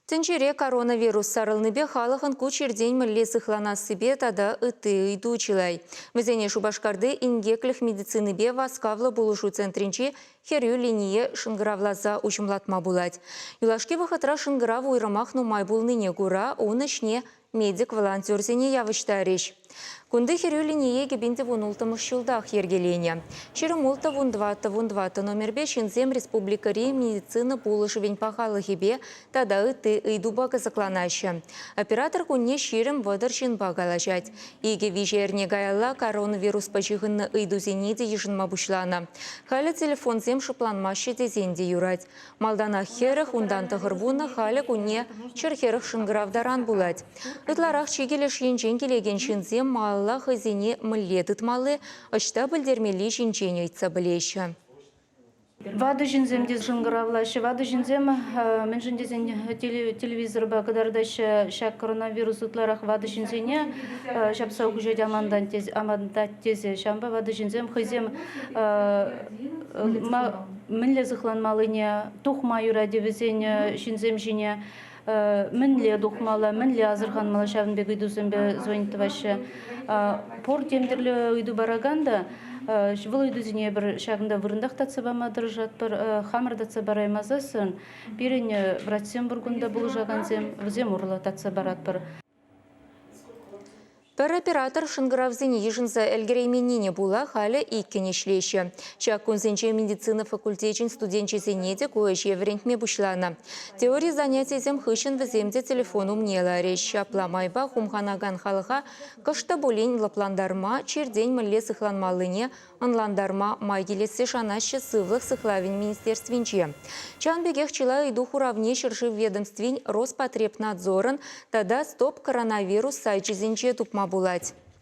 Тенчере коронавирус сарылныбе халықын көчерден мүлле сықланасы тада ыты идучилай. Мізене Шубашкарды ингеклих медициныбе васкавлы болушу центринчи херю линие шынгыравлаза учымлатма булать. Юлашке вахатра шынгырав уйрамах нумай булныне гура, он ишне медик-волонтерзене явыштариш. Кунды херю линие гебинте вунултамыш шылдах ергелене. Черемулта вундвата номер 5 Шинзем Республикари медицина булышывень пахалы хебе тада ыты ыйдубага закланаще. Оператор кунне ширем вадар багалачать. Иге вижерне гаялла коронавирус пачыгынны ыйдузениде ешынма бушлана. Халі телефон зем шыпланмаще тезенде юрать. Малдана херах ундан тағырвуна халі кунне черхерах шынгыравдаран булать. Ытларах чигелеш енчен келеген шинзем малла хызине мылле тытмалы, ышта білдермелі шинчен өйтса білеші. Вады жинземде жыңғыравлашы. Вады жинзем мен жіндезен телевизор бағыдардашы шак коронавирус ұтларақ вады жинзене шапсау күжеді амандат тезе. Шамба вады жинзем хызем мінле зықланмалыне тұқма юраде візен жинзем жине мінле дұқмалы, мінле азырғанмалы шавынбек үйдузембе звонитывашы. Пор темдірлі үйду бараганда Бұл үйдізіне бір шағында вырындақ татсы бамадыр жатпыр, хамыр татсы бараймазасын, берін вратсен бұргында бұл жаған зем ұрла татсы баратпыр. Бір оператор шынгыравзыне ежінза әлгерейменіне була халі иккене шлеші. Чак күнзенче медицина факультетін студентчезене де көйше врентме бушлана. Теория занятиезем хышын віземде телефону мнела реш. Апламайба хумханаган халыға кышта болен лапландарма черден мүлле сықланмалыне анландарма майгелесі шанашы сывлық сықлавин министерственче. Чанбегех чила иду хуравне шыршив ведомствень Роспотребнадзорын тада стоп коронавирус сайчезенче тупма булать.